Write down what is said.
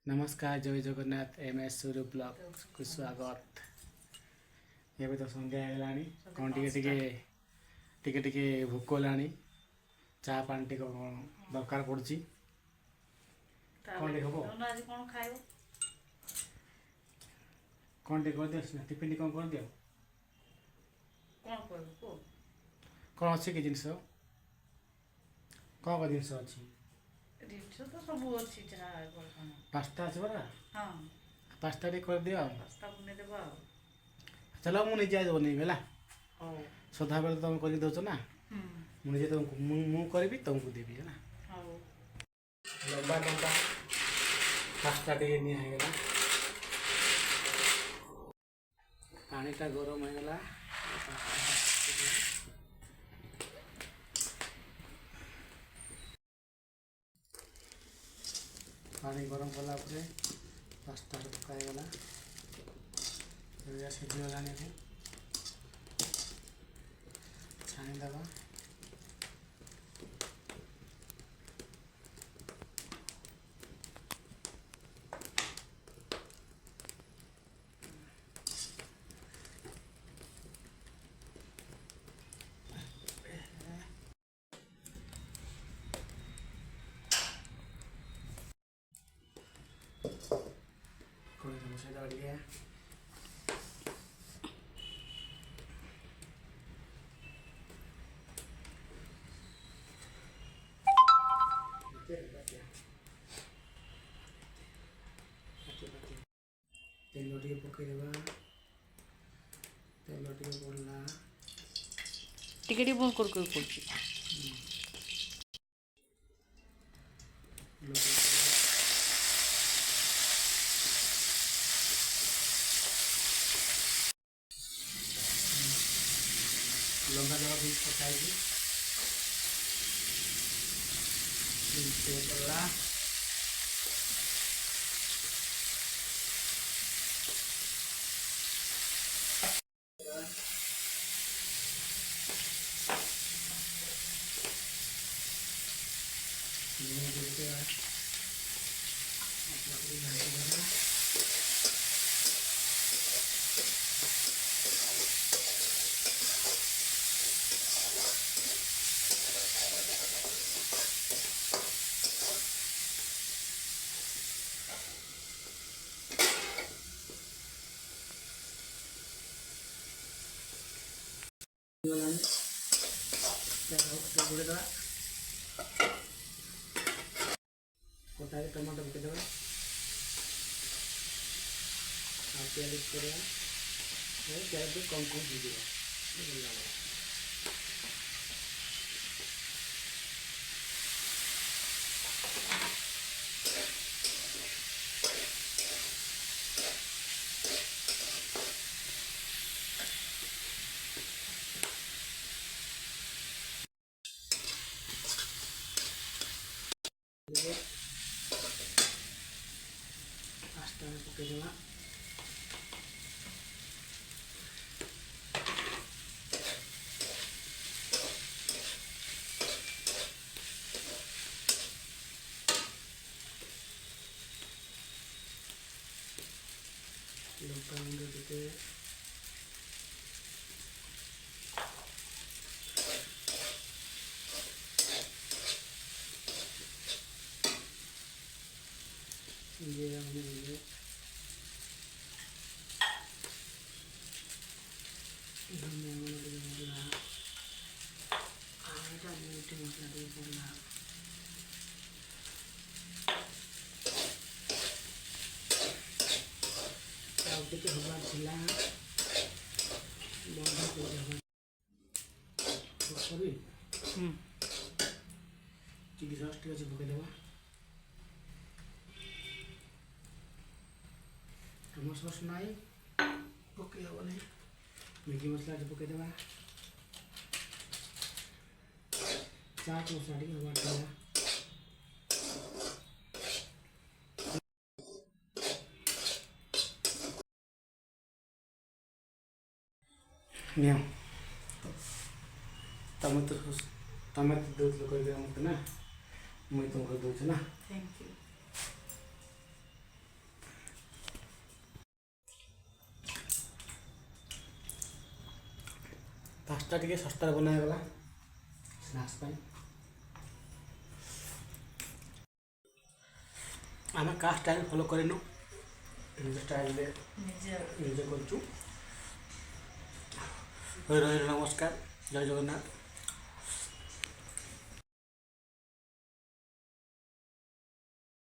नमस्कार जय Jagannath M S सूर्य blog को स्वागत। ଏବେ ତ ସନ୍ଧ୍ୟା ହେଇଗଲାଣି କ'ଣ ଟିକେ ଭୋକ ହେଲାଣି। ଚା ପାଣି ଟିକେ କ'ଣ ଦରକାର ପଡ଼ୁଛି। କ'ଣ ଟିକେ ହବ କ'ଣ ଟିକେ କରିଦିଅ ସିନା ଟିଫିନ୍ କ'ଣ କରିଦିଅ। କ'ଣ ଅଛି କି ଜିନିଷ କ'ଣ ଜିନିଷ ଅଛି? ଜିନିଷ ତ ସବୁ ଅଛି ଯାହା ପାସ୍ତା ଅଛି ପରା। ହଁ ପାସ୍ତା ଟିକେ କରିଦିଅ ଆଉ। ପାସ୍ତା ବନେଇଦେବା ଆଉ। ଚାଲ ମୁଁ ନିଜେ ଆଜି ବନେଇବି ହେଲା। ହଉ ସଦାବେଳେ ତ ତମେ କରିକି ଦେଉଛ ନା, ମୁଁ ନିଜେ ତମକୁ ମୁଁ କରିବି ତମକୁ ଦେବି ହେଲା। ହଉ ଲମ୍ବା ଲମ୍ବା ପାସ୍ତା ଟିକେ ନିଆ ହେଇଗଲା। ପାଣିଟା ଗରମ ହେଇଗଲା। ପାଣି ଗରମ କଲା ପରେ ପାସ୍ତା ପକା ହେଇଗଲା। ସିଝିଗଲାଣି ଏବେ ଛାଣିଦେବା। ବସେଇଦେବା ଟିକେ। ତେଲ ଟିକେ ପକେଇଦେବା। ତେଲ ଟିକେ ପଡ଼ିଲା। ଟିକେ ଟିକେ ବନ୍ଦ କରି ପଡ଼ୁଛି। ଲମ୍ବା ଲମ୍ବା ବି ପକାଇକି ପଡ଼ିଲା। कोटा टमाटो पकेदेवा और प्याज କରିବା। प्याज कम कम दीजिए। पास्ता पकेदेवा। लंका गुंड टिके जीरा गुंड धनिया गुंड पड़ला। आटा मीट मसला पड़ला। ଟିକେ ହବାର ଥିଲା ବନ୍ଧା କରିଦେବା। ସରି ଚିଲି ସସ୍ ଟିକେ ଅଛି ପକେଇଦେବା। ଟମାଟୋ ସସ୍ ନାହିଁ ପକେଇ ହେବନି। ମ୍ୟାଗି ମସଲା ଟିକେ ପକେଇଦେବା। ଚାଟ୍ ମସଲା ଟିକେ ହବାର ଥିଲା। ନିଅ ତମେ ତ ଦେଉଥିଲ କରିଦେବା ମୋତେ ନା, ମୁଇଁ ତୁମକୁ ଦେଉଛି ନା। Thank you. ପାସ୍ତା ଟିକେ ଶସ୍ତାରେ ବନା ହେଇଗଲା ସ୍ନାକ୍ସ ପାଇଁ। ଆମେ କାହା ଷ୍ଟାଇଲ୍ ଫଲୋ କରିନୁ, ନିଜ ଷ୍ଟାଇଲ୍ରେ ନିଜେ ନିଜେ କରୁଛୁ। ରହିଲି ନମସ୍କାର, ଜୟ ଜଗନ୍ନାଥ।